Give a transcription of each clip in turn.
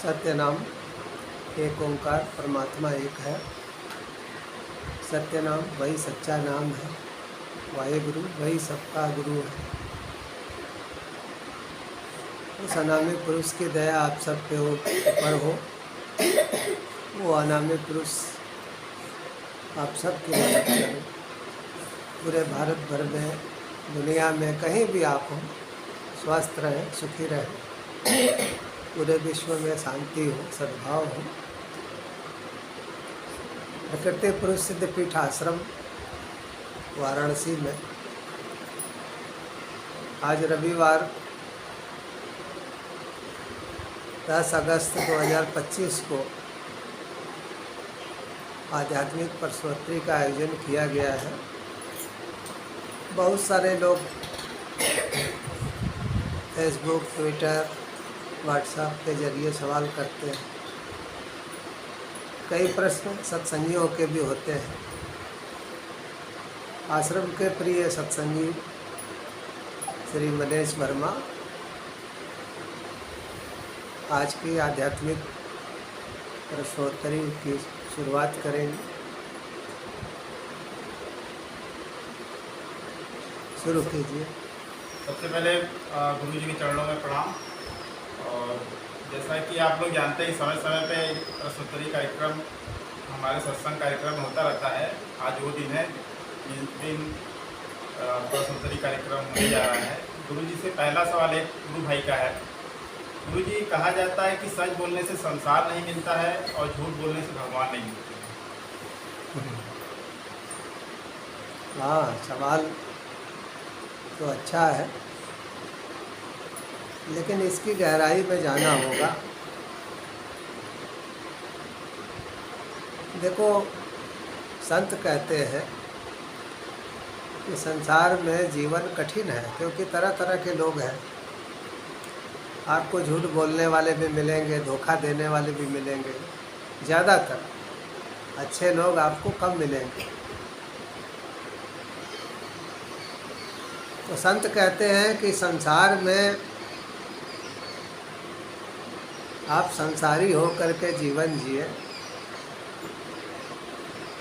सत्य नाम एक ओंकार परमात्मा एक है। सत्य नाम वही सच्चा नाम है। वाहेगुरु वही सबका गुरु है। उस अनामी पुरुष की दया आप सब पे ऊपर हो। वो अनामी पुरुष आप सब की मदद करें। पूरे भारत भर में, दुनिया में कहीं भी आप हो, स्वस्थ रहें, सुखी रहें। पूरे विश्व में शांति हो, सद्भाव हो। प्रकृति पुरुष सिद्धपीठ आश्रम वाराणसी में आज रविवार 10 अगस्त 2025 को आध्यात्मिक परसोत्तरी का आयोजन किया गया है। बहुत सारे लोग फेसबुक, ट्विटर, व्हाट्सएप के जरिए सवाल करते हैं। कई प्रश्न सत्संगियों के भी होते हैं। आश्रम के प्रिय सत्संगी श्री मनीष वर्मा आज की आध्यात्मिक परसोत्तरी की शुरुआत करेंगे। शुरू कीजिए। सबसे पहले गुरु जी के चरणों में प्रणाम। और जैसा कि आप लोग जानते हैं, समय समय पे परसोत्तरी कार्यक्रम, हमारे सत्संग कार्यक्रम होता रहता है। आज वो दिन है जिस दिन परसोत्तरी कार्यक्रम होने जा रहा है। गुरु जी से पहला सवाल एक गुरु भाई का है। गुरु जी, कहा जाता है कि सच बोलने से संसार नहीं मिलता है और झूठ बोलने से भगवान नहीं मिलते। हाँ, सवाल तो अच्छा है, लेकिन इसकी गहराई में जाना होगा। देखो, संत कहते हैं कि संसार में जीवन कठिन है, क्योंकि तरह तरह के लोग हैं। आपको झूठ बोलने वाले भी मिलेंगे, धोखा देने वाले भी मिलेंगे। ज़्यादातर अच्छे लोग आपको कम मिलेंगे। तो संत कहते हैं कि संसार में आप संसारी हो करके जीवन जिए,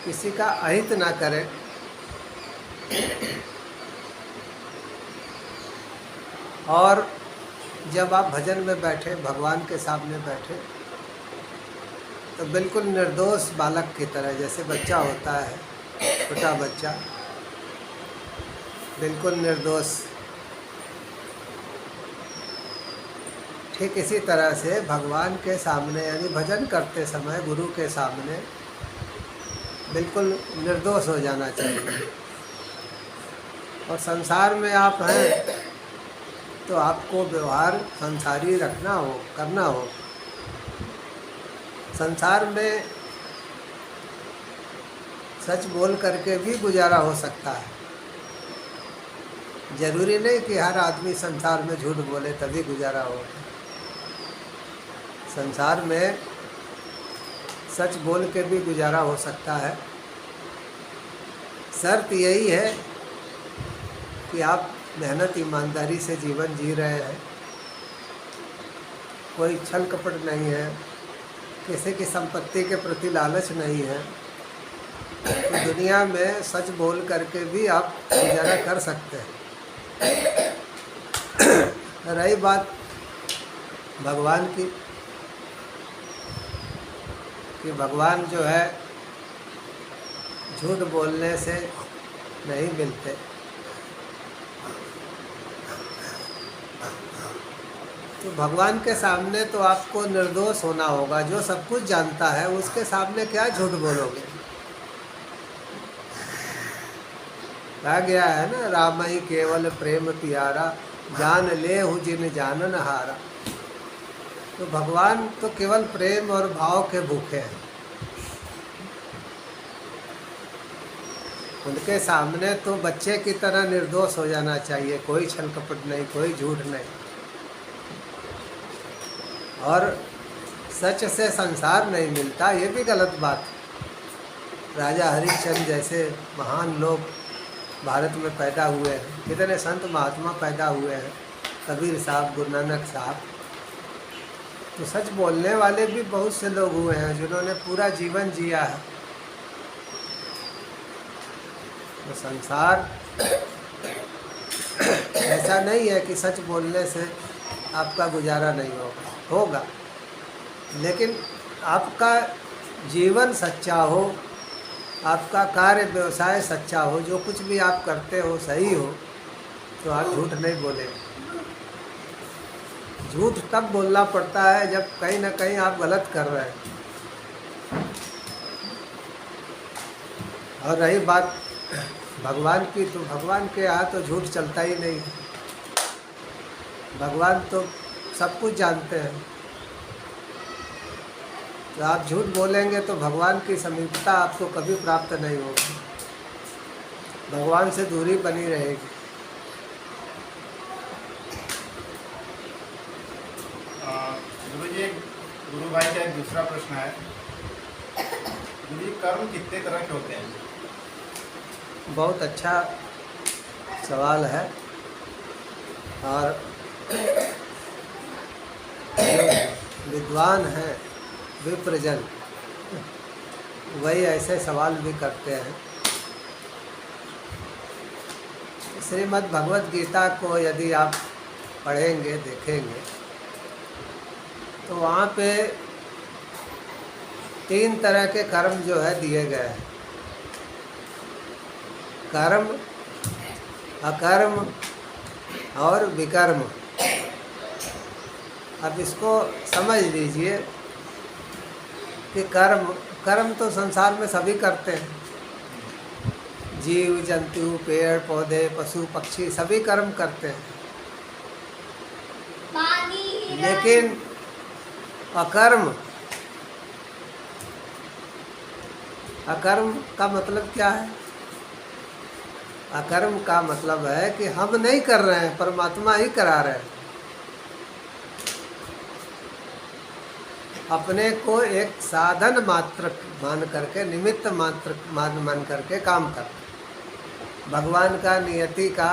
किसी का अहित ना करें, और जब आप भजन में बैठे, भगवान के सामने बैठे, तो बिल्कुल निर्दोष बालक की तरह, जैसे बच्चा होता है, छोटा बच्चा बिल्कुल निर्दोष, ठीक इसी तरह से भगवान के सामने, यानी भजन करते समय गुरु के सामने बिल्कुल निर्दोष हो जाना चाहिए। और संसार में आप हैं तो आपको व्यवहार संसारी रखना हो, करना हो। संसार में सच बोल करके भी गुजारा हो सकता है। जरूरी नहीं कि हर आदमी संसार में झूठ बोले तभी गुजारा हो। संसार में सच बोल के भी गुजारा हो सकता है। शर्त यही है कि आप मेहनत ईमानदारी से जीवन जी रहे हैं, कोई छल कपट नहीं है, किसी की संपत्ति के प्रति लालच नहीं है, तो दुनिया में सच बोल करके भी आप गुजारा कर सकते हैं। रही बात भगवान की, कि भगवान जो है झूठ बोलने से नहीं मिलते। तो भगवान के सामने तो आपको निर्दोष होना होगा। जो सब कुछ जानता है उसके सामने क्या झूठ बोलोगे। कहा गया है ना, राम ही केवल प्रेम प्यारा, जान ले हूँ जिन जानन हारा। तो भगवान तो केवल प्रेम और भाव के भूखे हैं। उनके सामने तो बच्चे की तरह निर्दोष हो जाना चाहिए, कोई छल कपट नहीं, कोई झूठ नहीं। और सच से संसार नहीं मिलता, ये भी गलत बात है। राजा हरिश्चंद्र जैसे महान लोग भारत में पैदा हुए हैं, कितने संत महात्मा पैदा हुए हैं, कबीर साहब, गुरु नानक साहब। तो सच बोलने वाले भी बहुत से लोग हुए हैं जिन्होंने पूरा जीवन जिया है। तो संसार ऐसा नहीं है कि सच बोलने से आपका गुजारा नहीं होगा, लेकिन आपका जीवन सच्चा हो, आपका कार्य व्यवसाय सच्चा हो, जो कुछ भी आप करते हो सही हो, तो आप झूठ नहीं बोलेंगे। झूठ तब बोलना पड़ता है जब कहीं ना कहीं आप गलत कर रहे हैं। और रही बात भगवान की, तो भगवान के यहाँ तो झूठ चलता ही नहीं। भगवान तो सब कुछ जानते हैं। तो आप झूठ बोलेंगे तो भगवान की समीपता आपको कभी प्राप्त नहीं होगी, भगवान से दूरी बनी रहेगी। गुरु भाई का एक दूसरा प्रश्न है, गुरु जी कर्म कितने तरह के होते हैं? बहुत अच्छा सवाल है। और जो विद्वान हैं विप्रजन, वही ऐसे सवाल भी करते हैं। श्रीमद् भगवत गीता को यदि आप पढ़ेंगे देखेंगे तो वहाँ पे 3 तरह के कर्म जो है दिए गए हैं। कर्म, अकर्म और विकर्म। अब इसको समझ लीजिए कि कर्म तो संसार में सभी करते हैं। जीव जंतु, पेड़ पौधे, पशु पक्षी सभी कर्म करते हैं। लेकिन अकर्म का मतलब क्या है? अकर्म का मतलब है कि हम नहीं कर रहे हैं, परमात्मा ही करा रहे हैं। अपने को एक साधन मात्र मान करके, निमित्त मात्र मान करके काम करना। भगवान का नियति का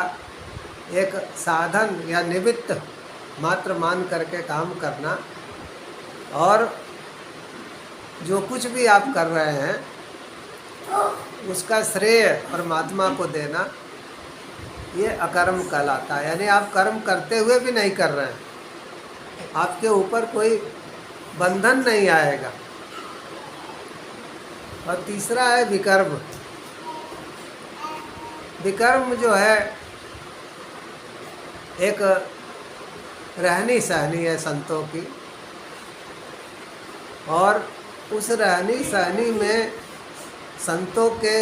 एक साधन या निमित्त मात्र मान करके काम करना, और जो कुछ भी आप कर रहे हैं उसका श्रेय परमात्मा को देना, ये अकर्म कहलाता है। यानी आप कर्म करते हुए भी नहीं कर रहे हैं, आपके ऊपर कोई बंधन नहीं आएगा। और तीसरा है विकर्म। विकर्म जो है एक रहनी सहनी है संतों की, और उस रहनी सहनी में संतों के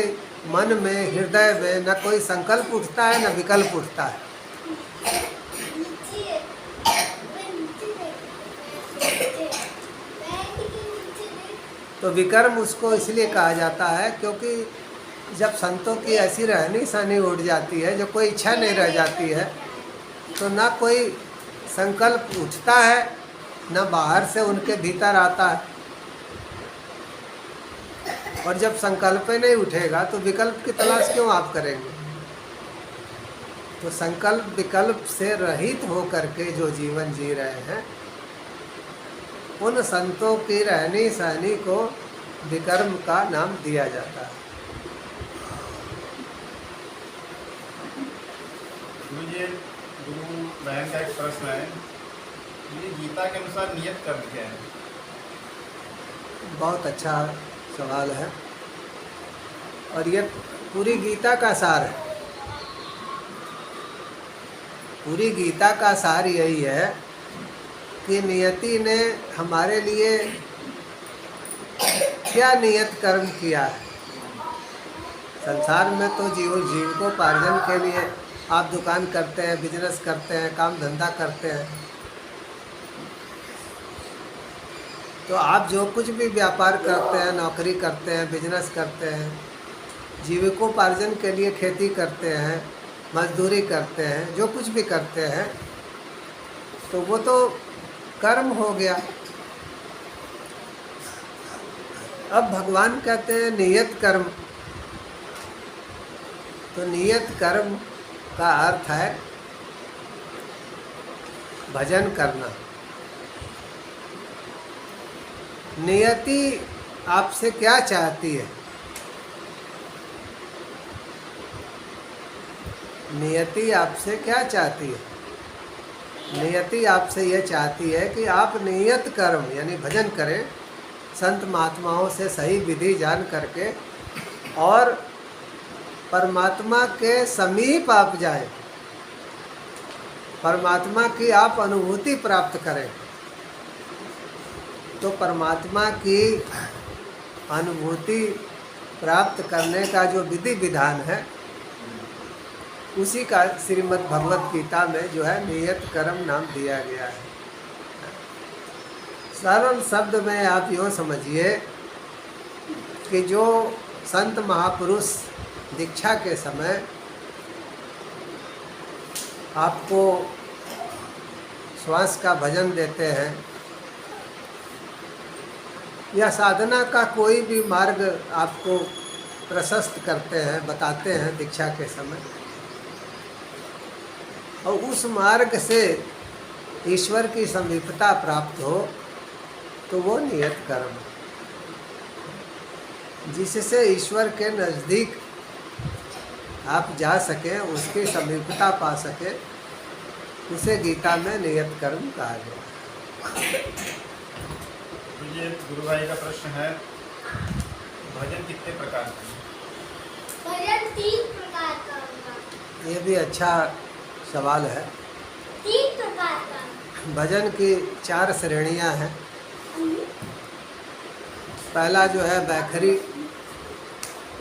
मन में, हृदय में न कोई संकल्प उठता है न विकल्प उठता है। तो विकर्म उसको इसलिए कहा जाता है क्योंकि जब संतों की ऐसी रहनी सहनी उठ जाती है, जो कोई इच्छा नहीं रह जाती है, तो ना कोई संकल्प उठता है, न बाहर से उनके भीतर आता है। और जब संकल्प ही नहीं उठेगा तो विकल्प की तलाश क्यों आप करेंगे? तो संकल्प विकल्प से रहित होकर के जो जीवन जी रहे हैं, उन संतों की रहनी सहनी को विकर्म का नाम दिया जाता है। गुरु बहन का एक प्रश्न है, ये गीता के अनुसार नियत कर्म क्या है? बहुत अच्छा सवाल है, और ये पूरी गीता का सार है। पूरी गीता का सार यही है कि नियति ने हमारे लिए क्या नियत कर्म किया है। संसार में तो जीविकोपार्जन के लिए आप दुकान करते हैं, बिजनेस करते हैं, काम धंधा करते हैं। तो आप जो कुछ भी व्यापार करते हैं, नौकरी करते हैं, बिजनेस करते हैं, जीविकोपार्जन के लिए खेती करते हैं, मजदूरी करते हैं, जो कुछ भी करते हैं, तो वो तो कर्म हो गया। अब भगवान कहते हैं नियत कर्म। तो नियत कर्म का अर्थ है भजन करना। नियति आपसे क्या चाहती है? नियति आपसे क्या चाहती है? नियति आपसे यह चाहती है कि आप नियत कर्म यानी भजन करें, संत महात्माओं से सही विधि जान करके, और परमात्मा के समीप आप जाएं, परमात्मा की आप अनुभूति प्राप्त करें। तो परमात्मा की अनुभूति प्राप्त करने का जो विधि विधान है, उसी का श्रीमद् भगवत गीता में जो है नियत कर्म नाम दिया गया है। सरल शब्द में आप यूँ समझिए कि जो संत महापुरुष दीक्षा के समय आपको श्वास का भजन देते हैं या साधना का कोई भी मार्ग आपको प्रशस्त करते हैं, बताते हैं दीक्षा के समय, और उस मार्ग से ईश्वर की समीपता प्राप्त हो, तो वो नियत कर्म है। जिससे ईश्वर के नज़दीक आप जा सकें, उसकी समीपता पा सकें, उसे गीता में नियत कर्म कहा गया। ये गुरु भाई का प्रश्न है, भजन कितने प्रकार का है? भजन 3 प्रकार का होगा। ये भी अच्छा सवाल है। 3 प्रकार का। भजन की 4 श्रेणियां हैं। पहला जो है बैखरी,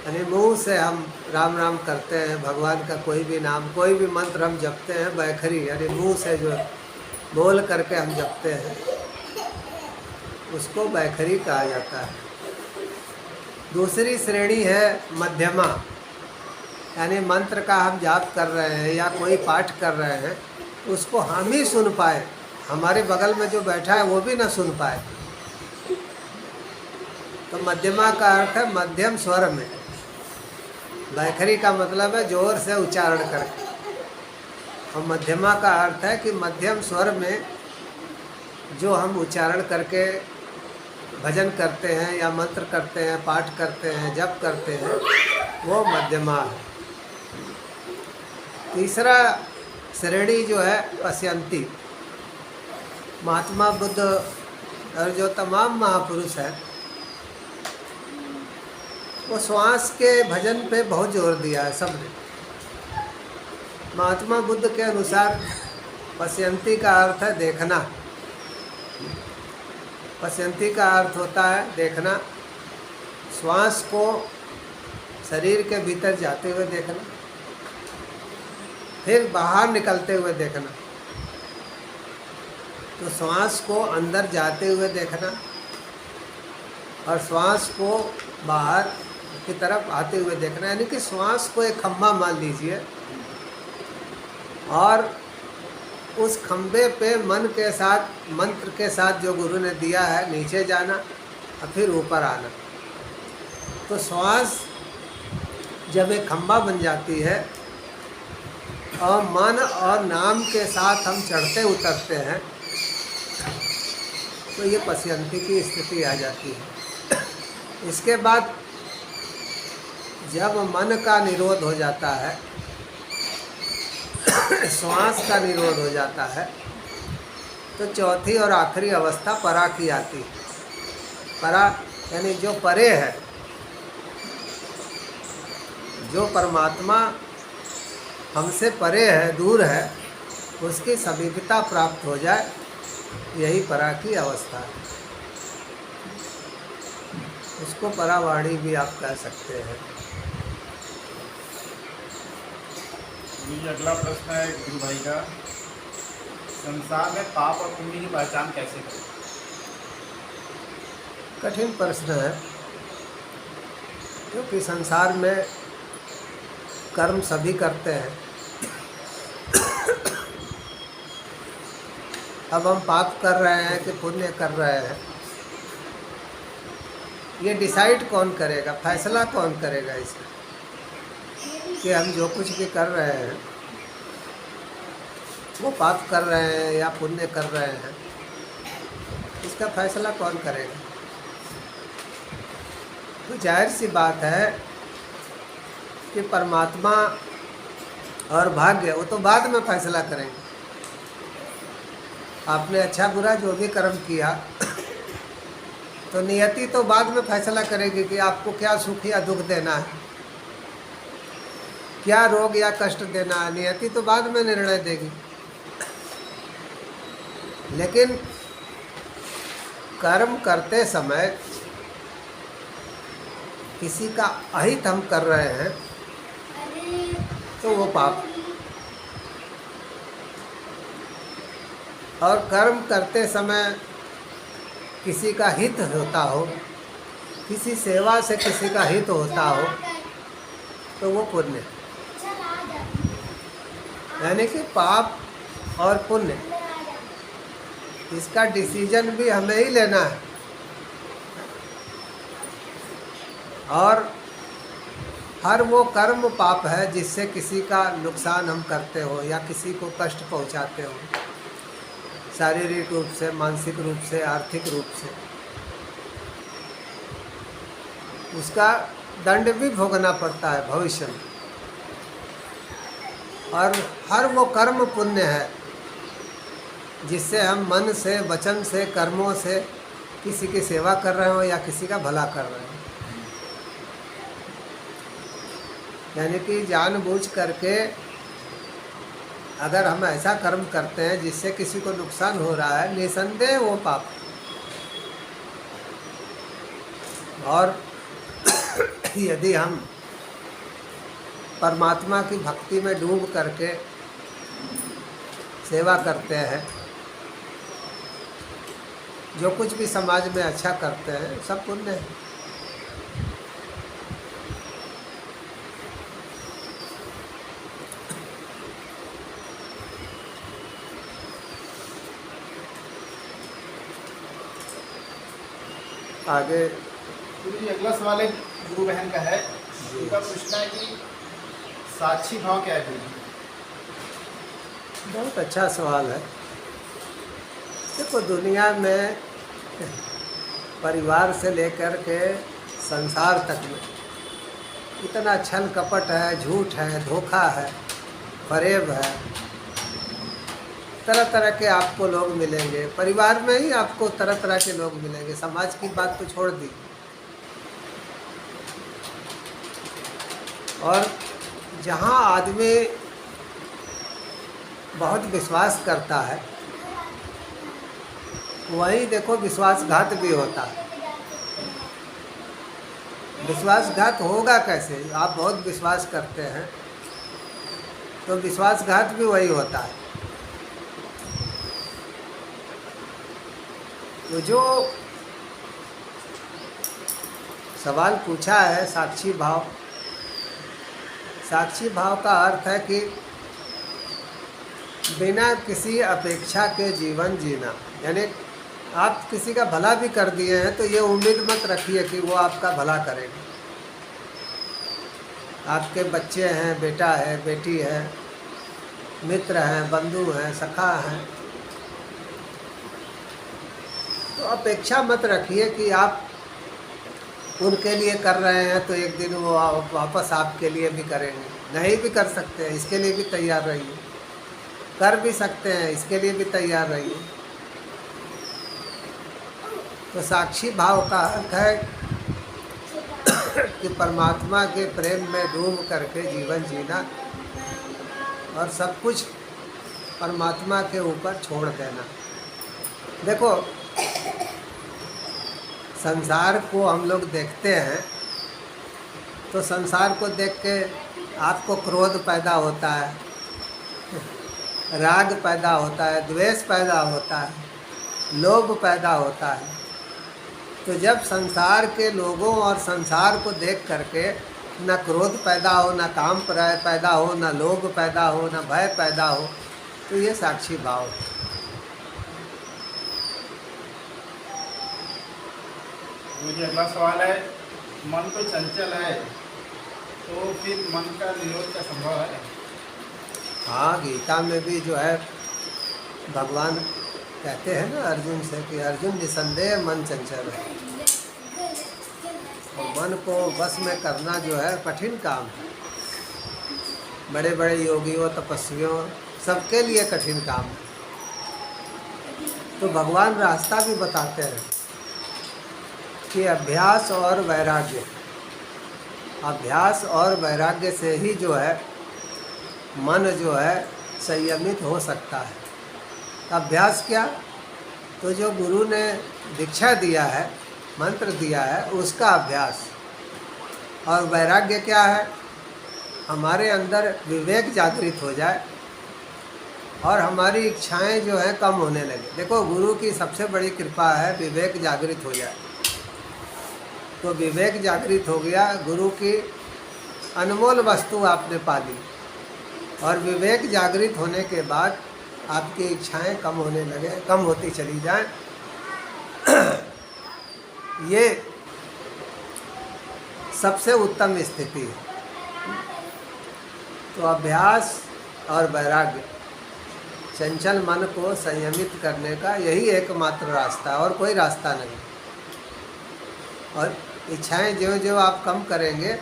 यानी मुँह से हम राम राम करते हैं, भगवान का कोई भी नाम, कोई भी मंत्र हम जपते हैं, बैखरी यानी मुँह से जो बोल करके हम जपते हैं, उसको बैखरी कहा जाता है। दूसरी श्रेणी है मध्यमा, यानी मंत्र का हम जाप कर रहे हैं या कोई पाठ कर रहे हैं, उसको हम ही सुन पाए, हमारे बगल में जो बैठा है वो भी ना सुन पाए, तो मध्यमा का अर्थ है मध्यम स्वर में। बैखरी का मतलब है जोर से उच्चारण करके, और मध्यमा का अर्थ है कि मध्यम स्वर में जो हम उच्चारण करके भजन करते हैं या मंत्र करते हैं, पाठ करते हैं, जप करते हैं, वो मध्यमा है। तीसरा श्रेणी जो है पश्यंती। महात्मा बुद्ध और जो तमाम महापुरुष हैं, वो श्वास के भजन पे बहुत जोर दिया है सबने। महात्मा बुद्ध के अनुसार पश्यंती का अर्थ है देखना। पश्यंती का अर्थ होता है देखना, श्वास को शरीर के भीतर जाते हुए देखना, फिर बाहर निकलते हुए देखना। तो श्वास को अंदर जाते हुए देखना और श्वास को बाहर की तरफ आते हुए देखना, यानी कि श्वास को एक खम्भा मान लीजिए और उस खम्भे पे मन के साथ, मंत्र के साथ जो गुरु ने दिया है, नीचे जाना और फिर ऊपर आना। तो श्वास जब एक खम्भा बन जाती है और मन और नाम के साथ हम चढ़ते उतरते हैं, तो ये पश्यंती की स्थिति आ जाती है। इसके बाद जब मन का निरोध हो जाता है, श्वास का निरोध हो जाता है, तो चौथी और आखिरी अवस्था परा की आती है। परा यानी जो परे है, जो परमात्मा हमसे परे है, दूर है, उसकी समीपता प्राप्त हो जाए, यही परा की अवस्था है। उसको परावाणी भी आप कह सकते हैं। ये अगला प्रश्न है गुरु भाई का, संसार में पाप और पुण्य की पहचान कैसे करें? कठिन प्रश्न है, क्योंकि संसार में कर्म सभी करते हैं। अब हम पाप कर रहे हैं कि पुण्य कर रहे हैं, ये डिसाइड कौन करेगा, फैसला कौन करेगा इसका कि हम जो कुछ भी कर रहे हैं वो पाप कर रहे हैं या पुण्य कर रहे हैं? इसका फैसला कौन करेगा? तो जाहिर सी बात है कि परमात्मा और भाग्य वो तो बाद में फैसला करेंगे। आपने अच्छा बुरा जो भी कर्म किया तो नियति तो बाद में फैसला करेगी कि आपको क्या सुख या दुख देना है, क्या रोग या कष्ट देना है। नियति तो बाद में निर्णय देगी। लेकिन कर्म करते समय किसी का अहित हम कर रहे हैं तो वो पाप। और कर्म करते समय किसी का हित होता हो, किसी सेवा से किसी का हित होता हो तो वो पुण्य। यानी कि पाप और पुण्य इसका डिसीजन भी हमें ही लेना है। और हर वो कर्म पाप है जिससे किसी का नुकसान हम करते हो या किसी को कष्ट पहुंचाते हो, शारीरिक रूप से, मानसिक रूप से, आर्थिक रूप से, उसका दंड भी भोगना पड़ता है भविष्य में। और हर वो कर्म पुण्य है जिससे हम मन से, वचन से, कर्मों से किसी की सेवा कर रहे हो या किसी का भला कर रहे हो। यानी कि जानबूझ करके अगर हम ऐसा कर्म करते हैं जिससे किसी को नुकसान हो रहा है, निसंदेह वो पाप। और यदि हम परमात्मा की भक्ति में डूब करके सेवा करते हैं, जो कुछ भी समाज में अच्छा करते हैं, सब पुण्य है। आगे गुरु जी अगला सवाल एक गुरु बहन का है। उनका पूछना है कि साक्षी भाव क्या है गुरु जी? बहुत अच्छा सवाल है। देखो, दुनिया में परिवार से लेकर के संसार तक में इतना छल कपट है, झूठ है, धोखा है, फरेब है। तरह तरह के आपको लोग मिलेंगे। परिवार में ही आपको तरह तरह के लोग मिलेंगे। समाज की बात तो छोड़ दी। और जहाँ आदमी बहुत विश्वास करता है वहीं देखो विश्वासघात भी होता है। विश्वासघात होगा कैसे? आप बहुत विश्वास करते हैं तो विश्वासघात भी वही होता है। तो जो सवाल पूछा है साक्षी भाव, साक्षी भाव का अर्थ है कि बिना kiसी अपेक्षा के जीवन जीना। यानी आप किसी का भला भी कर दिए हैं तो ये उम्मीद मत रखिए कि वो आपका भला करेगा। आपके बच्चे हैं, बेटा है, बेटी है, मित्र हैं, बंधु हैं, सखा हैं, तो अपेक्षा मत रखिए कि आप उनके लिए कर रहे हैं तो एक दिन वो वापस आपके लिए भी करेंगे। नहीं भी कर सकते हैं, इसके लिए भी तैयार रहिए। कर भी सकते हैं, इसके लिए भी तैयार रहिए। तो साक्षी भाव का अर्थ है कि परमात्मा के प्रेम में डूब करके जीवन जीना और सब कुछ परमात्मा के ऊपर छोड़ देना। देखो, संसार को हम लोग देखते हैं तो संसार को देख के आपको क्रोध पैदा होता है, राग पैदा होता है, द्वेष पैदा होता है, लोभ पैदा होता है। तो जब संसार के लोगों और संसार को देख करके न क्रोध पैदा हो, न काम पैदा हो, न लोभ पैदा हो, न भय पैदा हो, तो ये साक्षी भाव है। मुझे अगला सवाल है, मन तो चंचल है तो फिर मन का निरोध का संभव है? हाँ, गीता में भी जो है भगवान कहते हैं ना अर्जुन से कि अर्जुन निसंदेह मन चंचल है। और मन को बस में करना जो है कठिन काम है। बड़े बड़े योगियों, तपस्वियों, सबके लिए कठिन काम है। तो भगवान रास्ता भी बताते हैं कि अभ्यास और वैराग्य, अभ्यास और वैराग्य से ही जो है मन जो है संयमित हो सकता है। अभ्यास क्या? तो जो गुरु ने दीक्षा दिया है, मंत्र दिया है, उसका अभ्यास। और वैराग्य क्या है? हमारे अंदर विवेक जागृत हो जाए और हमारी इच्छाएं जो है कम होने लगे। देखो, गुरु की सबसे बड़ी कृपा है विवेक जागृत हो जाए। तो विवेक जागृत हो गया, गुरु की अनमोल वस्तु आपने पा ली, और विवेक जागृत होने के बाद आपकी इच्छाएं कम होने लगे, कम होती चली जाएं। ये सबसे उत्तम स्थिति है। तो अभ्यास और वैराग्य, चंचल मन को संयमित करने का यही एकमात्र रास्ता है, और कोई रास्ता नहीं। और इच्छाएं जो जो आप कम करेंगे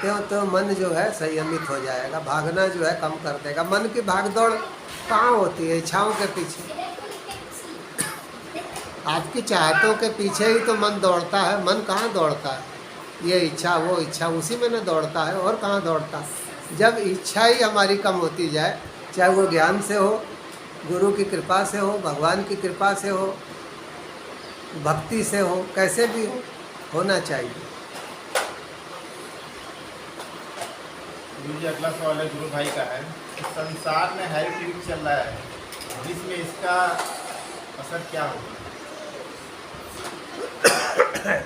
त्यों त्यों मन जो है संयमित हो जाएगा, भागना जो है कम कर देगा। मन की भागदौड़ कहाँ होती है? इच्छाओं के पीछे। आपकी चाहतों के पीछे ही तो मन दौड़ता है। मन कहाँ दौड़ता है? ये इच्छा, वो इच्छा, उसी में न दौड़ता है, और कहाँ दौड़ता है? जब इच्छा ही हमारी कम होती जाए, चाहे वो ज्ञान से हो, गुरु की कृपा से हो, भगवान की कृपा से हो, भक्ति से हो, कैसे भी हो, होना चाहिए। गुरु जी, अगला सवाल है गुरु भाई का है। संसार में हेल्थ वीक चल रहा है, जिसमें इसका असर क्या होगा?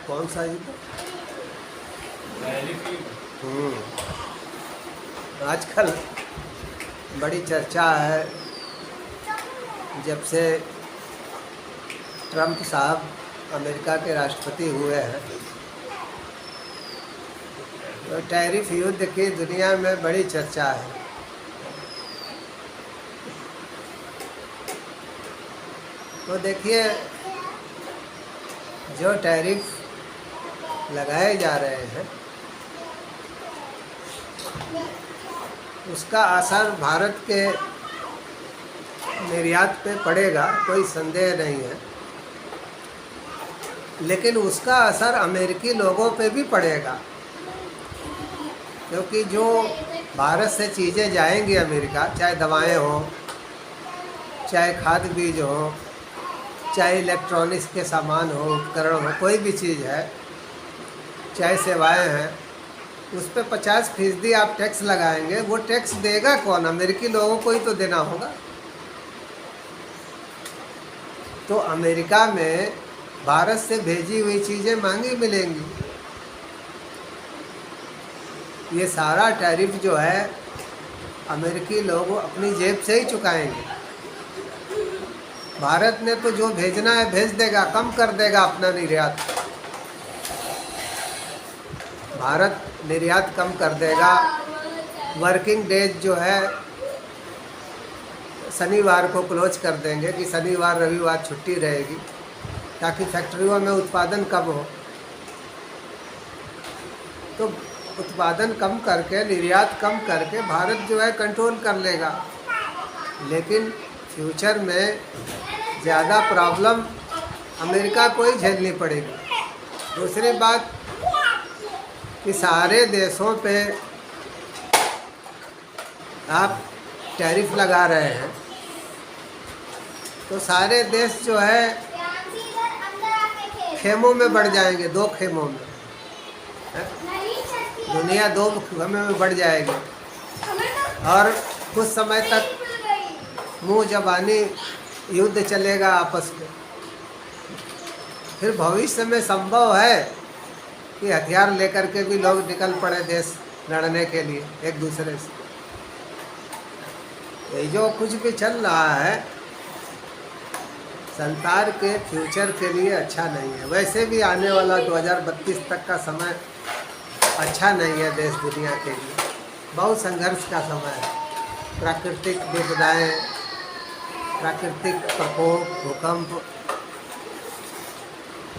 कौन सा जी? आजकल बड़ी चर्चा है, जब से ट्रंप साहब अमेरिका के राष्ट्रपति हुए हैं, तो टैरिफ युद्ध की दुनिया में बड़ी चर्चा है। तो देखिए, जो टैरिफ लगाए जा रहे हैं उसका असर भारत के निर्यात पे पड़ेगा, कोई संदेह नहीं है। लेकिन उसका असर अमेरिकी लोगों पे भी पड़ेगा, क्योंकि जो भारत से चीज़ें जाएंगी अमेरिका, चाहे दवाएं हों, चाहे खाद बीज हो, चाहे इलेक्ट्रॉनिक्स के सामान हो, उपकरण हो, कोई भी चीज़ है, चाहे सेवाएं हैं, उस पर 50% आप टैक्स लगाएंगे। वो टैक्स देगा कौन? अमेरिकी लोगों को ही तो देना होगा। तो अमेरिका में भारत से भेजी हुई चीज़ें महंगी मिलेंगी। ये सारा टैरिफ जो है अमेरिकी लोग अपनी जेब से ही चुकाएंगे। भारत ने तो जो भेजना है भेज देगा, कम कर देगा अपना निर्यात। भारत निर्यात कम कर देगा। वर्किंग डेज जो है शनिवार को क्लोज कर देंगे कि शनिवार रविवार छुट्टी रहेगी, ताकि फैक्ट्रियों में उत्पादन कम हो। तो उत्पादन कम करके, निर्यात कम करके भारत जो है कंट्रोल कर लेगा। लेकिन फ्यूचर में ज़्यादा प्रॉब्लम अमेरिका को ही झेलनी पड़ेगी। दूसरी बात कि सारे देशों पे आप टैरिफ लगा रहे हैं, तो सारे देश जो है खेमों में बढ़ जाएंगे, 2 खेमों में। दुनिया 2 खेमों में बढ़ जाएगी, और कुछ समय तक मुँह ज़बानी युद्ध चलेगा आपस में। फिर भविष्य में संभव है कि हथियार लेकर के भी लोग निकल पड़े देश लड़ने के लिए एक दूसरे से। ये जो कुछ भी चल रहा है संसार के फ्यूचर के लिए अच्छा नहीं है। वैसे भी आने वाला 2032 तक का समय अच्छा नहीं है देश दुनिया के लिए। बहुत संघर्ष का समय है। प्राकृतिक विपदाएं, प्राकृतिक प्रकोप, भूकंप,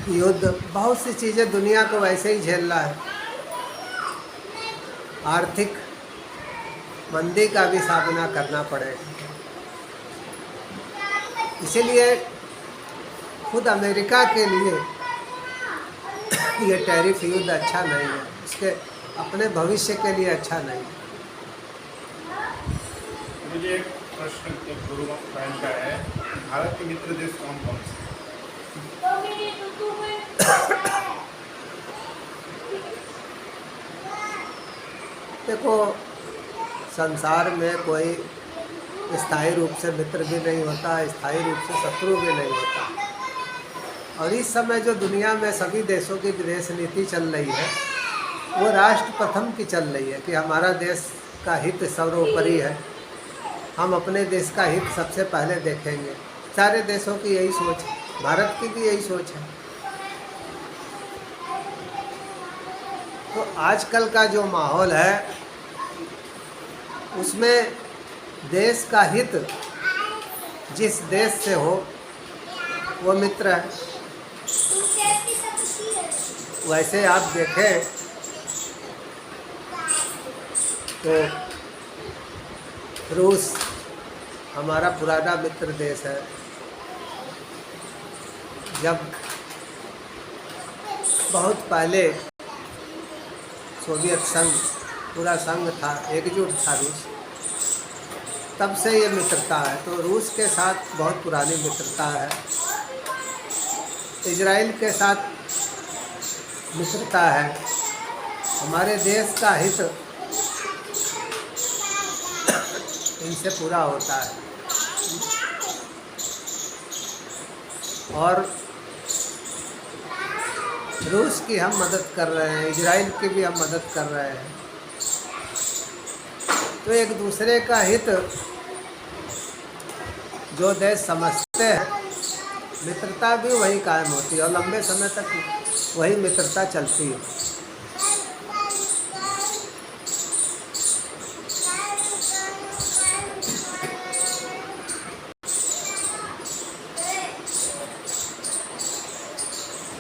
युद्ध, बहुत सी चीज़ें दुनिया को वैसे ही झेल रहा है। आर्थिक मंदी का भी सामना करना पड़ेगा। इसीलिए खुद अमेरिका के लिए ये टैरिफ युद्ध अच्छा नहीं है, इसके अपने भविष्य के लिए अच्छा नहीं है। मुझे एक प्रश्न एक गुरु बहन का है, भारत के मित्र देश कौन कौन से? देखो, संसार में कोई स्थायी रूप से मित्र भी नहीं होता, स्थायी रूप से शत्रु भी नहीं होता। और इस समय जो दुनिया में सभी देशों की विदेश नीति चल रही है, वो राष्ट्र प्रथम की चल रही है कि हमारा देश का हित सर्वोपरि है, हम अपने देश का हित सबसे पहले देखेंगे। सारे देशों की यही सोच है, भारत की भी यही सोच है। तो आजकल का जो माहौल है उसमें देश का हित जिस देश से हो वो मित्र है। वैसे आप देखें तो रूस हमारा पुराना मित्र देश है। जब बहुत पहले सोवियत संघ पूरा संघ था, एकजुट था रूस, तब से ये मित्रता है। तो रूस के साथ बहुत पुरानी मित्रता है। इजराइल के साथ मित्रता है। हमारे देश का हित इनसे पूरा होता है। और रूस की हम मदद कर रहे हैं, इजराइल की भी हम मदद कर रहे हैं। तो एक दूसरे का हित जो देश समझते हैं, मित्रता भी वही कायम होती है और लंबे समय तक वही मित्रता चलती है।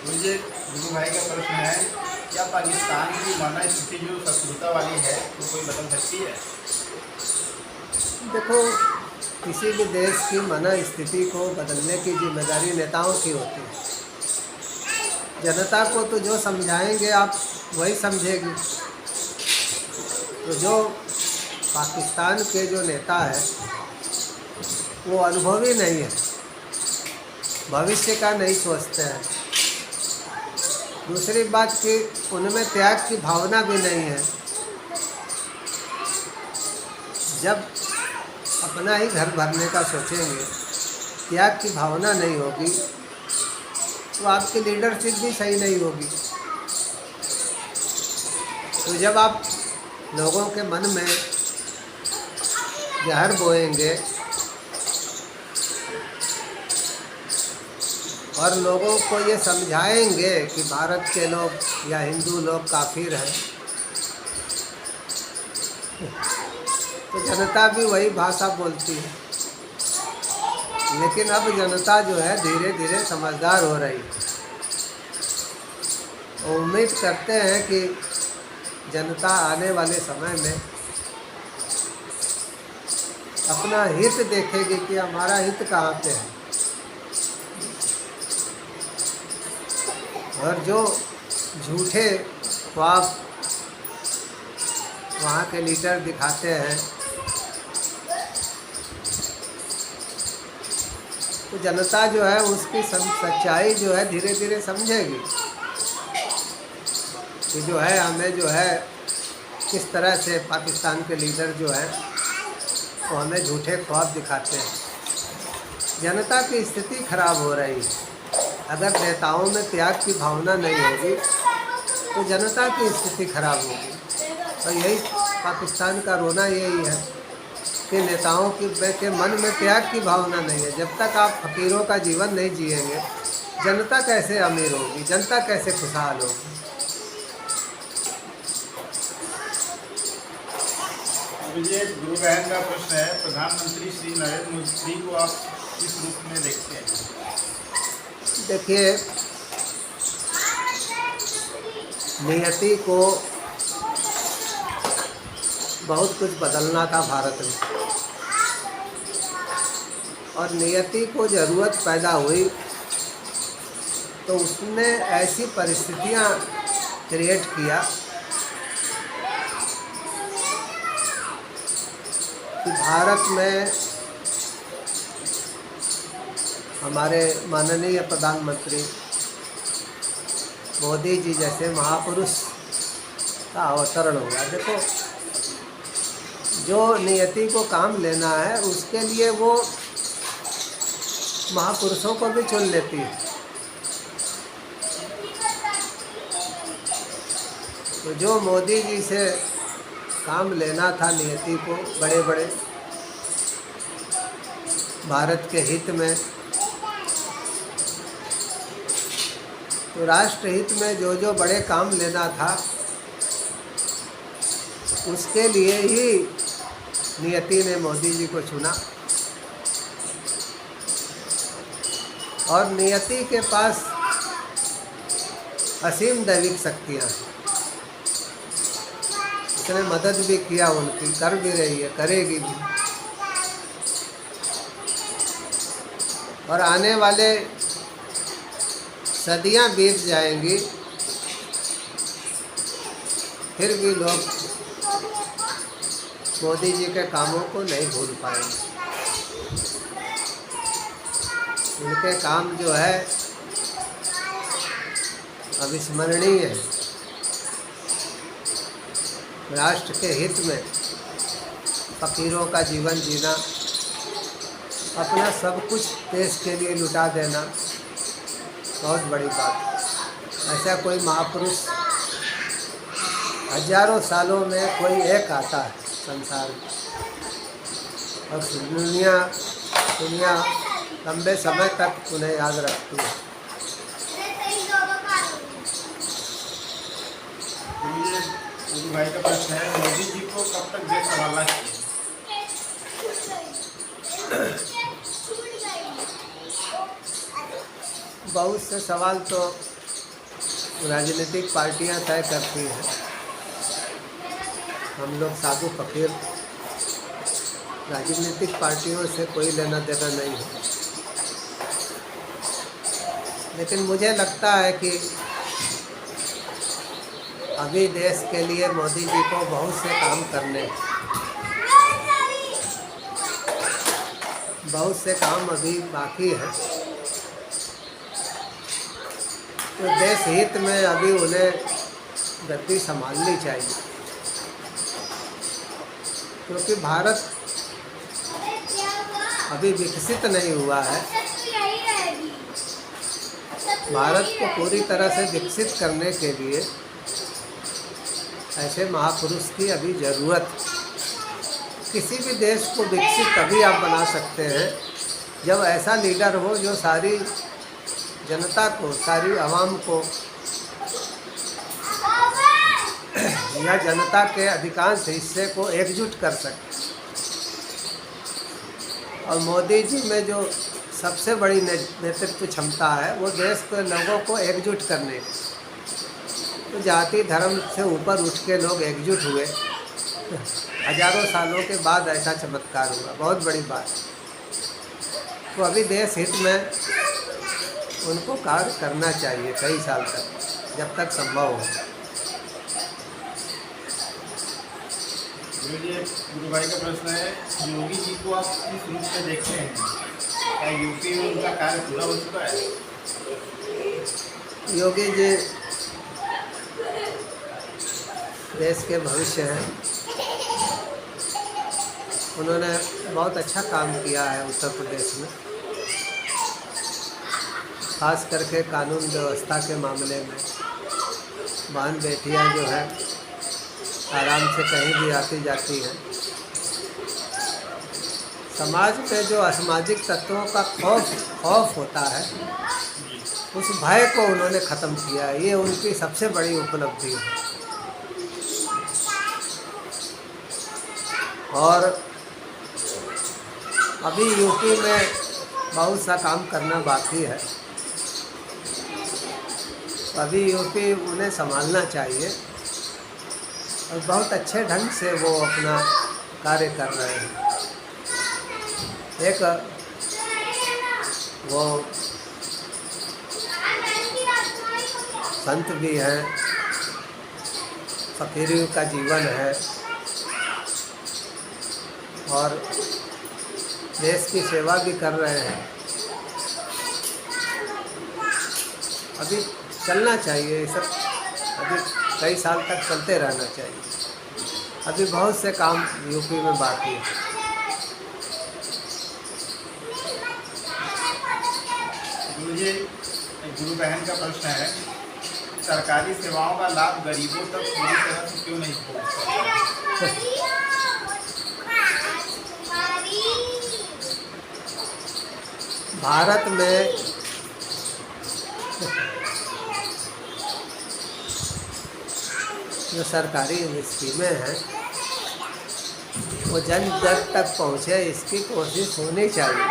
मुझे गुरु भाई का प्रश्न है, क्या पाकिस्तान की मन स्थिति जो शत्रुता वाली है वो कोई बदल सकती है? देखो, किसी भी देश की मन स्थिति को बदलने की जिम्मेदारी नेताओं की होती है। जनता को तो जो समझाएंगे आप वही समझेगी। तो जो पाकिस्तान के जो नेता है वो अनुभवी नहीं है, भविष्य का नहीं सोचते हैं। दूसरी बात कि उनमें त्याग की भावना भी नहीं है। जब अपना ही घर भरने का सोचेंगे, त्याग की भावना नहीं होगी, तो आपकी लीडरशिप भी सही नहीं होगी। तो जब आप लोगों के मन में जहर बोएंगे और लोगों को ये समझाएंगे कि भारत के लोग या हिंदू लोग काफिर हैं, तो जनता भी वही भाषा बोलती है। लेकिन अब जनता जो है धीरे धीरे समझदार हो रही है। उम्मीद करते हैं कि जनता आने वाले समय में अपना हित देखेगी कि हमारा हित कहाँ पे है। और जो झूठे ख्वाब वहाँ के लीडर दिखाते हैं, तो जनता जो है उसकी सच्चाई जो है धीरे धीरे समझेगी कि जो है हमें जो है किस तरह से पाकिस्तान के लीडर जो हैं वो हमें झूठे ख्वाब दिखाते हैं। जनता की स्थिति खराब हो रही है। अगर नेताओं में त्याग की भावना नहीं होगी तो जनता की स्थिति खराब होगी। और यही पाकिस्तान का रोना यही है कि नेताओं के मन में त्याग की भावना नहीं है। जब तक आप फकीरों का जीवन नहीं जिएंगे, जनता कैसे अमीर होगी, जनता कैसे खुशहाल होगी। मुझे गुरु बहन का प्रश्न है, प्रधानमंत्री श्री नरेंद्र मोदी को आप किस रूप में देखते हैं? देखिए, नियति को बहुत कुछ बदलना था भारत में, और नियति को ज़रूरत पैदा हुई तो उसने ऐसी परिस्थितियां क्रिएट किया कि भारत में हमारे माननीय प्रधानमंत्री मोदी जी जैसे महापुरुष का अवतरण हुआ। देखो, जो नियति को काम लेना है उसके लिए वो महापुरुषों को भी चुन लेती है। तो जो मोदी जी से काम लेना था नियति को, बड़े बड़े भारत के हित में, तो राष्ट्र हित में जो जो बड़े काम लेना था उसके लिए ही नियति ने मोदी जी को चुना। और नियति के पास असीम दैविक शक्तियाँ हैं। उसने मदद भी किया उनकी, कर भी रही है, करेगी भी। और आने वाले सदियां बीत जाएंगी, फिर भी लोग मोदी जी के कामों को नहीं भूल पाएंगे। उनके काम जो है अविस्मरणीय है। राष्ट्र के हित में फकीरों का जीवन जीना, अपना सब कुछ देश के लिए लुटा देना, बहुत बड़ी बात है। ऐसा कोई महापुरुष हजारों सालों में कोई एक आता है संसार में, और दुनिया लंबे समय तक उन्हें याद रखती है। गुरु भाई का प्रश्न है, मोदी जी को कब तक देश संभालना चाहिए? बहुत से सवाल तो राजनीतिक पार्टियां तय करती हैं। हम लोग साधु फकीर, राजनीतिक पार्टियों से कोई लेना देना नहीं है। लेकिन मुझे लगता है कि अभी देश के लिए मोदी जी को बहुत से काम करने हैं। बहुत से काम अभी बाकी हैं। तो देश हित में अभी उन्हें गद्दी संभालनी चाहिए, क्योंकि भारत अभी विकसित नहीं हुआ है। भारत को पूरी तरह से विकसित करने के लिए ऐसे महापुरुष की अभी ज़रूरत है। किसी भी देश को विकसित तभी आप बना सकते हैं जब ऐसा लीडर हो जो सारी जनता को, सारी आवाम को या जनता के अधिकांश हिस्से को एकजुट कर सके। और मोदी जी में जो सबसे बड़ी नेतृत्व क्षमता है वो देश के लोगों को एकजुट करने की। तो जाति धर्म से ऊपर उठ के लोग एकजुट हुए, हजारों सालों के बाद ऐसा चमत्कार हुआ, बहुत बड़ी बात। तो अभी देश हित में उनको कार्य करना चाहिए कई साल तक, जब तक संभव हो। गुरु भाई का प्रश्न है, योगी जी को आप किस रूप में देखते हैं? क्या यूपी में उनका कार्य पूरा हो चुका है? योगी जी देश के भविष्य हैं। उन्होंने बहुत अच्छा काम किया है उत्तर प्रदेश में, खास करके कानून व्यवस्था के मामले में। बहन बेटियां जो है आराम से कहीं भी आती जाती हैं। समाज में जो असामाजिक तत्वों का खौफ होता है, उस भय को उन्होंने ख़त्म किया है। ये उनकी सबसे बड़ी उपलब्धि है। और अभी यूपी में बहुत सा काम करना बाकी है। अभी यूपी उन्हें संभालना चाहिए और बहुत अच्छे ढंग से वो अपना कार्य कर रहे हैं। एक वो संत भी हैं, फकीरी का जीवन है और देश की सेवा भी कर रहे हैं। अभी चलना चाहिए ये सब, अभी कई साल तक चलते रहना चाहिए। अभी बहुत से काम यूपी में बाकी है। गुरुजी, एक गुरु बहन का प्रश्न है, सरकारी सेवाओं का लाभ गरीबों तक पूरी तरह से क्यों नहीं पहुँचता? भारत में जो सरकारी स्कीमें हैं वो जन जन तक पहुँचे, इसकी कोशिश होनी चाहिए।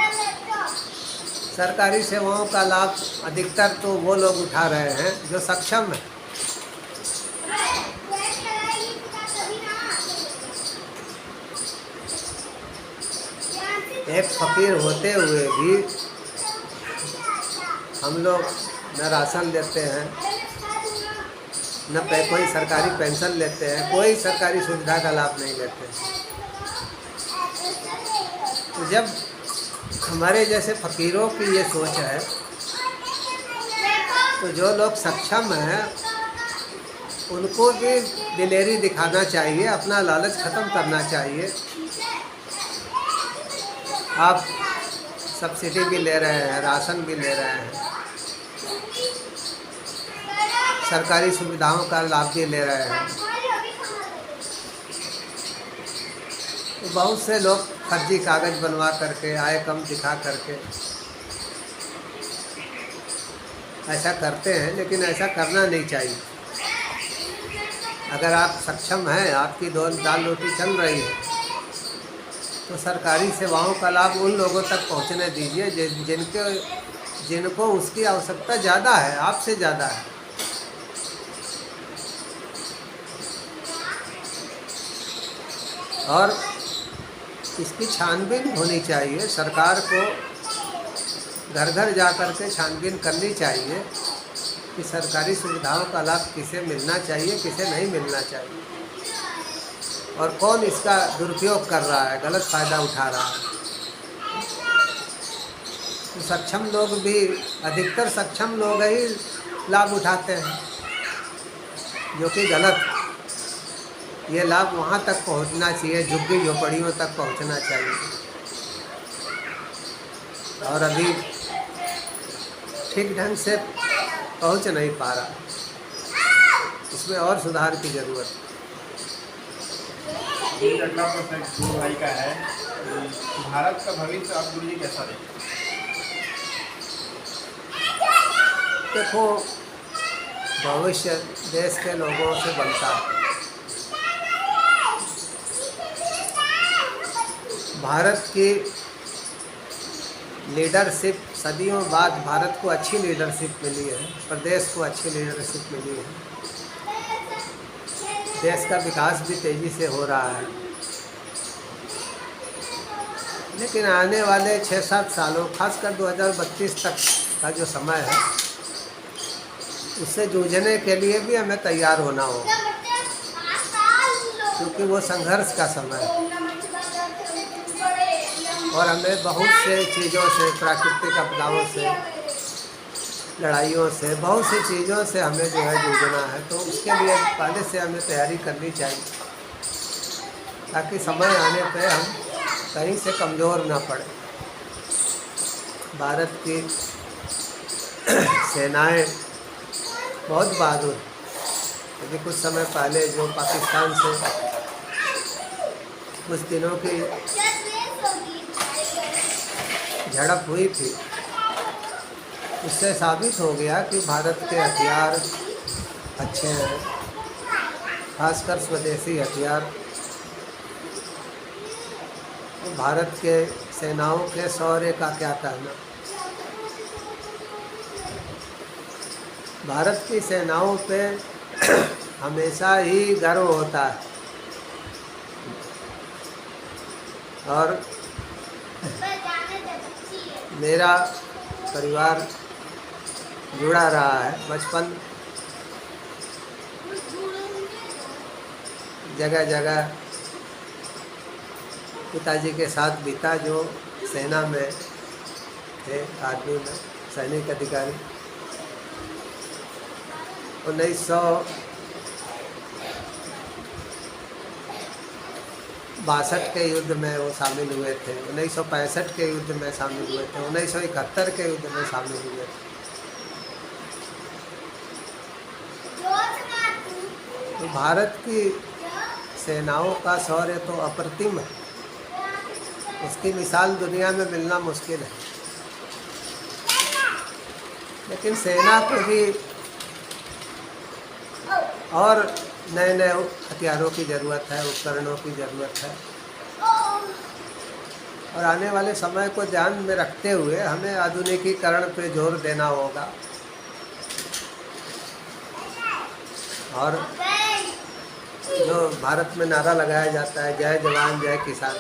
सरकारी सेवाओं का लाभ अधिकतर तो वो लोग उठा रहे हैं जो सक्षम हैं। एक फकीर होते हुए भी हम लोग न राशन लेते हैं, न कोई सरकारी पेंशन लेते हैं, कोई सरकारी सुविधा का लाभ नहीं लेते हैं। तो जब हमारे जैसे फकीरों की ये सोच है तो जो लोग सक्षम हैं उनको भी दिलेरी दिखाना चाहिए, अपना लालच ख़त्म करना चाहिए। आप सब्सिडी भी ले रहे हैं, राशन भी ले रहे हैं, सरकारी सुविधाओं का लाभ भी ले रहे हैं। तो बहुत से लोग फर्जी कागज़ बनवा करके, आय कम दिखा करके ऐसा करते हैं, लेकिन ऐसा करना नहीं चाहिए। अगर आप सक्षम हैं, आपकी दाल रोटी चल रही है, तो सरकारी सेवाओं का लाभ उन लोगों तक पहुंचने दीजिए जिनको उसकी आवश्यकता ज़्यादा है, आपसे ज़्यादा है। और इसकी छानबीन होनी चाहिए। सरकार को घर घर जा कर के छानबीन करनी चाहिए कि सरकारी सुविधाओं का लाभ किसे मिलना चाहिए, किसे नहीं मिलना चाहिए, और कौन इसका दुरुपयोग कर रहा है, गलत फ़ायदा उठा रहा है। तो सक्षम लोग भी, अधिकतर सक्षम लोग ही लाभ उठाते हैं, जो कि गलत। ये लाभ वहाँ तक पहुँचना चाहिए, झुग्गी झोपड़ियों तक पहुँचना चाहिए। और अभी ठीक ढंग से पहुँच नहीं पा रहा, इसमें और सुधार की ज़रूरत है। अगला प्रश्न गुरु भाई का है, भारत का भविष्य आप गुरु जी कैसा देखते हैं? देखो, भविष्य देश के लोगों से बनता है। भारत की लीडरशिप, सदियों बाद भारत को अच्छी लीडरशिप मिली है, प्रदेश को अच्छी लीडरशिप मिली है। देश का विकास भी तेज़ी से हो रहा है, लेकिन आने वाले 6-7 सालों, खासकर 2032 तक का जो समय है, उससे जूझने के लिए भी हमें तैयार होना होगा, क्योंकि वो संघर्ष का समय है। और हमें बहुत से चीज़ों से, प्राकृतिक आपदाओं से, लड़ाइयों से, बहुत सी चीज़ों से हमें जो है जूझना है। तो उसके लिए पहले से हमें तैयारी करनी चाहिए, ताकि समय आने पे हम कहीं से कमज़ोर ना पड़े। भारत की सेनाएं बहुत बहादुर हैं। अभी कुछ समय पहले जो पाकिस्तान से कुछ दिनों की झड़प हुई थी, उससे साबित हो गया कि भारत के हथियार अच्छे हैं, खासकर स्वदेशी हथियार। तो भारत के सेनाओं के शौर्य का क्या कहना। भारत की सेनाओं पे हमेशा ही गर्व होता है और पर जाने दे बच्ची है। मेरा परिवार जुड़ा रहा है। बचपन जगह जगह पिताजी के साथ बीता, जो सेना में थे, आर्मी में सैनिक अधिकारी। 1962 के युद्ध में वो शामिल हुए थे, 1965 के युद्ध में शामिल हुए थे, 1971 के युद्ध में शामिल हुए थे। तो भारत की सेनाओं का शौर्य तो अप्रतिम है, उसकी मिसाल दुनिया में मिलना मुश्किल है। लेकिन सेना को भी और नए नए हथियारों की ज़रूरत है, उपकरणों की ज़रूरत है, और आने वाले समय को ध्यान में रखते हुए हमें आधुनिकीकरण पे जोर देना होगा। और जो भारत में नारा लगाया जाता है, जय जवान जय किसान,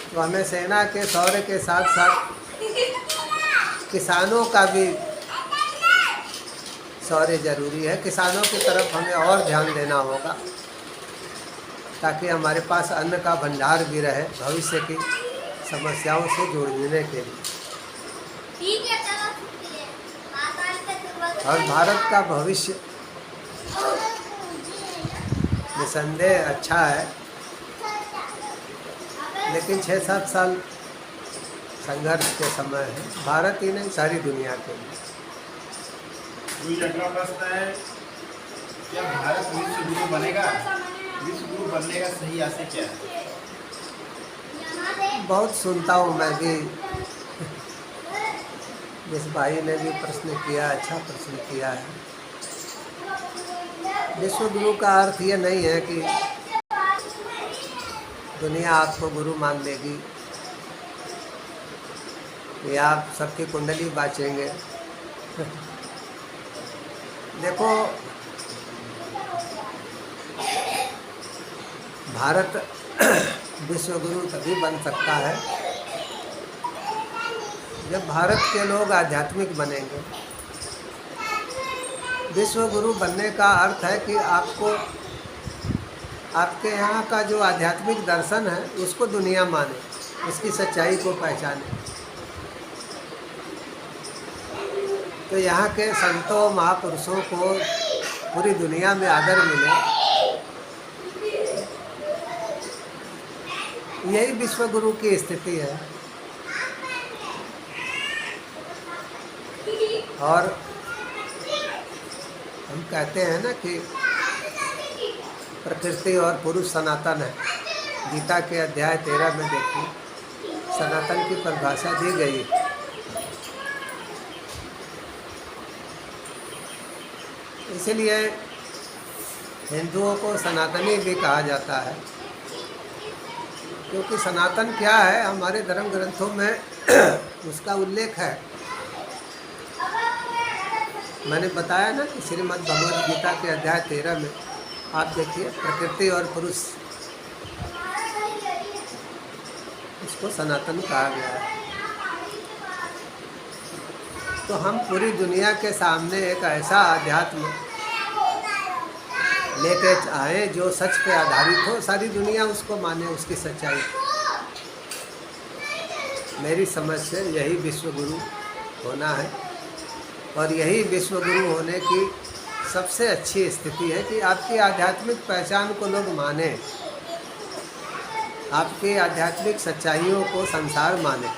तो हमें सेना के शौर्य के साथ साथ किसानों का भी शौर्य जरूरी है। किसानों की तरफ हमें और ध्यान देना होगा ताकि हमारे पास अन्न का भंडार भी रहे भविष्य की समस्याओं से जूझने के लिए। और भारत का भविष्य निसंदेह अच्छा है, लेकिन 6-7 साल संघर्ष के समय है, भारत ही नहीं सारी दुनिया के लिए। कोई अगला प्रश्न है, क्या भारत विश्व गुरु बनेगा? विश्व गुरु बनने का सही आशय क्या है? बहुत सुनता हूँ मैं भी, जिस भाई ने भी प्रश्न किया, अच्छा प्रश्न किया है। विश्व गुरु का अर्थ ये नहीं है कि दुनिया आपको गुरु मान लेगी या आप सबकी कुंडली बाँचेंगे। देखो, भारत विश्व गुरु तभी बन सकता है जब भारत के लोग आध्यात्मिक बनेंगे। विश्व गुरु बनने का अर्थ है कि आपको आपके यहाँ का जो आध्यात्मिक दर्शन है उसको दुनिया माने, उसकी सच्चाई को पहचाने। तो यहाँ के संतों महापुरुषों को पूरी दुनिया में आदर मिले, यही विश्व गुरु की स्थिति है। और हम कहते हैं ना कि प्रकृति और पुरुष सनातन है। गीता के अध्याय 13 में देखिए, सनातन की परिभाषा दी गई है। इसलिए हिंदुओं को सनातनी भी कहा जाता है, क्योंकि सनातन क्या है, हमारे धर्म ग्रंथों में उसका उल्लेख है। मैंने बताया ना कि श्रीमद् भगवद गीता के अध्याय 13 में आप देखिए, प्रकृति और पुरुष, इसको सनातन कहा गया है। तो हम पूरी दुनिया के सामने एक ऐसा अध्यात्म लेके आए जो सच पे आधारित हो, सारी दुनिया उसको माने, उसकी सच्चाई। मेरी समझ से यही विश्व गुरु होना है, और यही विश्व गुरु होने की सबसे अच्छी स्थिति है कि आपकी आध्यात्मिक पहचान को लोग माने, आपकी आध्यात्मिक सच्चाइयों को संसार माने।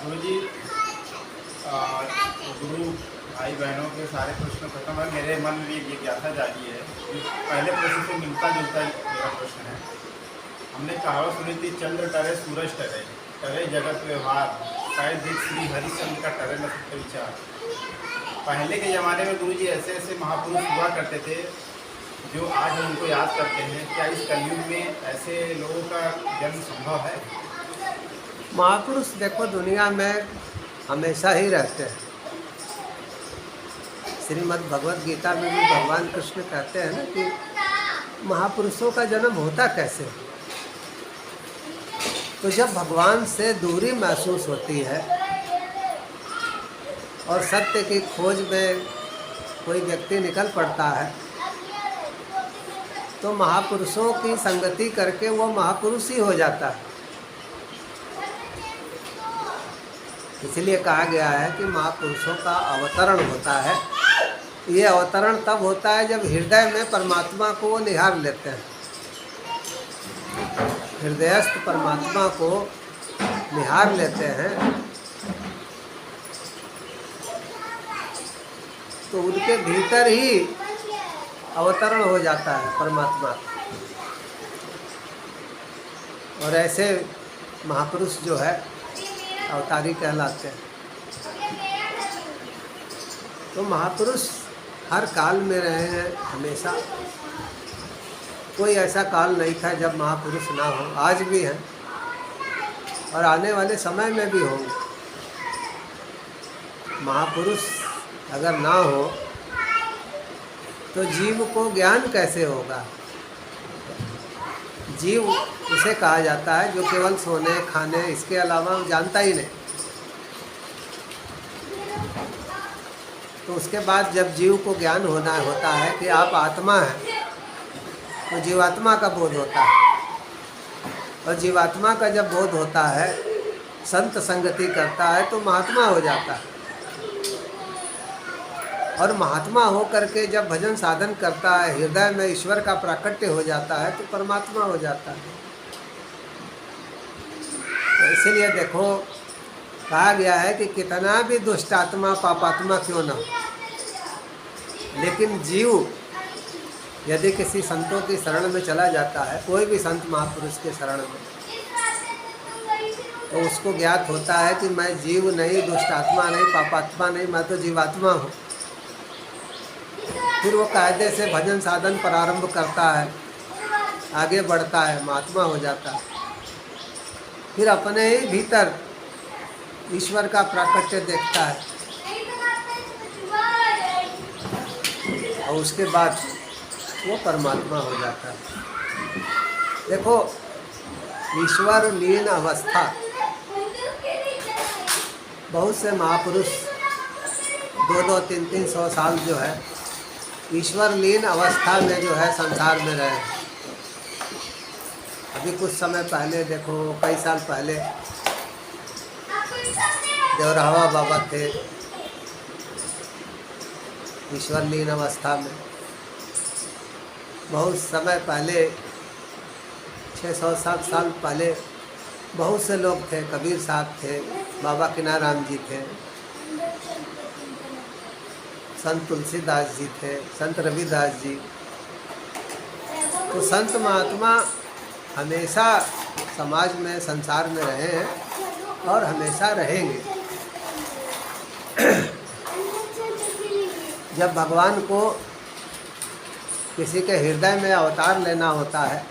गुरु जी, गुरु भाई बहनों के सारे प्रश्न खत्म है। मेरे मन में एक जिज्ञासा जागी है, पहले प्रश्न से मिलता जुलता मेरा प्रश्न है। हमने कहावत सुनी थी, चंद्र टरे सूरज टरे, टरे जगत व्यवहार, शायद दिख श्री हरिश्चंद्र का टरे न सकते विचार। पहले के ज़माने में गुरु जी ऐसे ऐसे महापुरुष हुआ करते थे जो आज हम उनको याद करते हैं, क्या इस कलयुग में ऐसे लोगों का जन्म संभव है? महापुरुष देखो दुनिया में हमेशा ही रहते हैं। श्रीमद् भगवत गीता में भी भगवान कृष्ण कहते हैं ना कि महापुरुषों का जन्म होता कैसे। तो जब भगवान से दूरी महसूस होती है और सत्य की खोज में कोई व्यक्ति निकल पड़ता है तो महापुरुषों की संगति करके वो महापुरुष ही हो जाता है। इसलिए कहा गया है कि महापुरुषों का अवतरण होता है। ये अवतरण तब होता है जब हृदय में परमात्मा को वो निहार लेते हैं। हृदयस्थ परमात्मा को निहार लेते हैं तो उनके भीतर ही अवतरण हो जाता है परमात्मा। और ऐसे महापुरुष जो है अवतारी कहलाते हैं। तो महापुरुष हर काल में रहे हैं हमेशा। कोई ऐसा काल नहीं था जब महापुरुष ना हो। आज भी हैं और आने वाले समय में भी होंगे। महापुरुष अगर ना हो तो जीव को ज्ञान कैसे होगा। जीव उसे कहा जाता है जो केवल सोने खाने इसके अलावा जानता ही नहीं। तो उसके बाद जब जीव को ज्ञान होता है कि आप आत्मा हैं तो जीवात्मा का बोध होता है। और जीवात्मा का जब बोध होता है, संत संगति करता है तो महात्मा हो जाता है। और महात्मा हो करके जब भजन साधन करता है, हृदय में ईश्वर का प्राकट्य हो जाता है तो परमात्मा हो जाता है। तो इसीलिए देखो कहा गया है कि कितना भी दुष्ट आत्मा पापात्मा क्यों न हो, लेकिन जीव यदि किसी संतों की शरण में चला जाता है, कोई भी संत महापुरुष के शरण में, तो उसको ज्ञात होता है कि मैं जीव नहीं, दुष्ट आत्मा नहीं, पापात्मा नहीं, मैं तो जीवात्मा हूँ। फिर वो कायदे से भजन साधन प्रारंभ करता है, आगे बढ़ता है, महात्मा हो जाता है। फिर अपने ही भीतर ईश्वर का प्राकट्य देखता है और उसके बाद वो परमात्मा हो जाता है। देखो ईश्वर लीन अवस्था, बहुत से महापुरुष 2-2, 3-3 सौ साल जो है ईश्वर लीन अवस्था में जो है संसार में रहे। अभी कुछ समय पहले देखो, कई साल पहले देवरावा बाबा थे ईश्वर लीन अवस्था में। बहुत समय पहले 600-700 साल पहले बहुत से लोग थे। कबीर साहब थे, बाबा किनाराम जी थे, संत तुलसीदास जी थे, संत रविदास जी। तो संत महात्मा हमेशा समाज में, संसार में रहे हैं और हमेशा रहेंगे। जब भगवान को किसी के हृदय में अवतार लेना होता है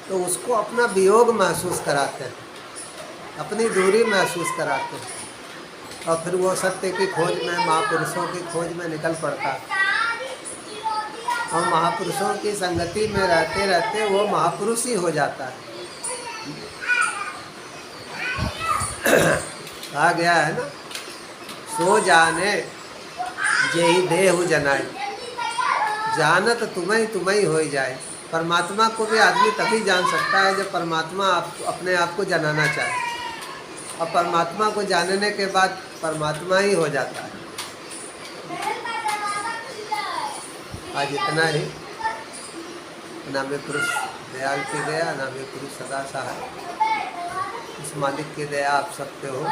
तो उसको अपना वियोग महसूस कराते हैं, अपनी दूरी महसूस कराते हैं और फिर वो सत्य की खोज में, महापुरुषों की खोज में निकल पड़ता है। और महापुरुषों की संगति में रहते रहते वो महापुरुष ही हो जाता है। कहा गया है ना, सो जाने जेहि देहु जनाई, जानत तुम्हें हो जाए। परमात्मा को भी आदमी तभी जान सकता है जब परमात्मा अपने आप को जनाना चाहे, और परमात्मा को जानने के बाद परमात्मा ही हो जाता है। आज इतना ही। नामे पुरुष दयाल की दया, नामे पुरुष सदा सहाय। इस मालिक की दया आप सब पे हो।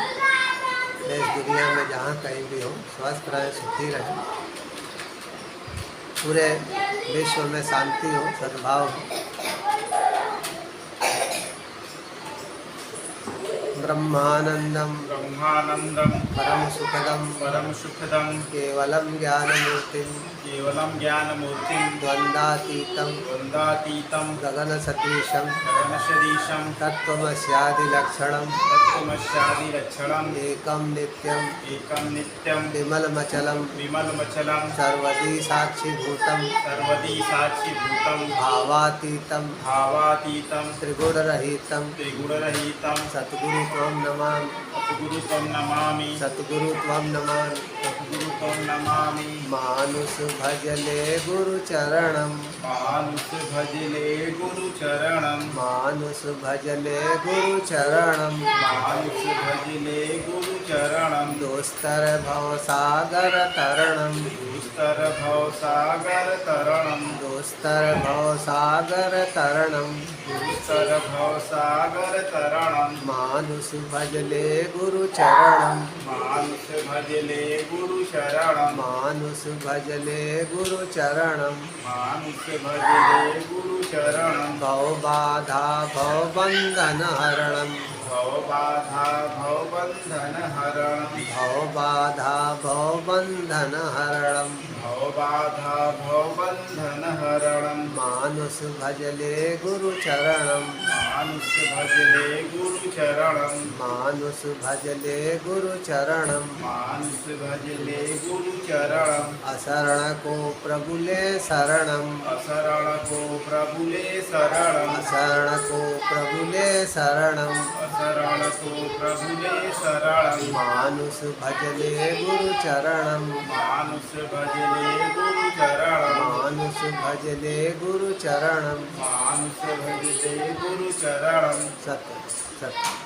देश दुनिया में जहाँ कहीं भी हो, स्वस्थ रहें, सुखी रहें, पूरे विश्व में शांति हो, सद्भाव हो। ब्रह्मानंदम ब्रह्मानंदम परम सुखदम परम सुखदम केवलम ज्ञानमूर्तिम केवलं ज्ञानमूर्तिं द्वन्द्वातीतं द्वन्द्वातीतं गगनसदृशं गगनसदृशं तत्त्वमस्यादिलक्षणं तत्त्वमस्यादिलक्षणम् एकं नित्यम् एकं नित्यं विमलमचलं विमलमचलं सर्वदी साक्षिभूतं सर्वदी साक्षिभूतं भावातीतं भावातीतं त्रिगुणरहितं त्रिगुणरहितं सद्गुरु त्वं नमामि सद्गुरु त्वं नमामि सद्गुरु त्वं नमामि सद्गुरु त्वं नमामि मानुष भजले गुरुचरणं मानुष भजले गुरुचरणं मानुष भजले गुरुचरणं मानुष भजले गुरुचरणं दोस्तर भवसागर तरणं दुस्तर भवसागर तरणं दोस्तर भवसागर तरणं दुस्तर भवसागर तरणं मानुष भजले गुरुचरणं मानुष भजले गुरुचरणं मानुष भजले गुरुचरणं मानुष भजले गुरुचरणं भवबाधा भवबन्धनहरणं भवबाधा भवबन्धनहरणं भवबाधा भवबन्धनहरणं भवबाधा भवबन्धनहरणं मानुष भजले गुरुचरणं मानुष भजले गुरुचरणं मानुष भजले गुरुचरणं मानुष भजले गुरुचरणं असरण को प्रभुले शरणं असरण को प्रभुले शरणं असरण को प्रभुले शरणं असरण को प्रभुले शरणं मानुष भजले गुरुचरणं मानुष भजले गुरुचरणं मानुष भजले गुरुचरणं मानुष भजले गुरुचरणं सत्य सत्य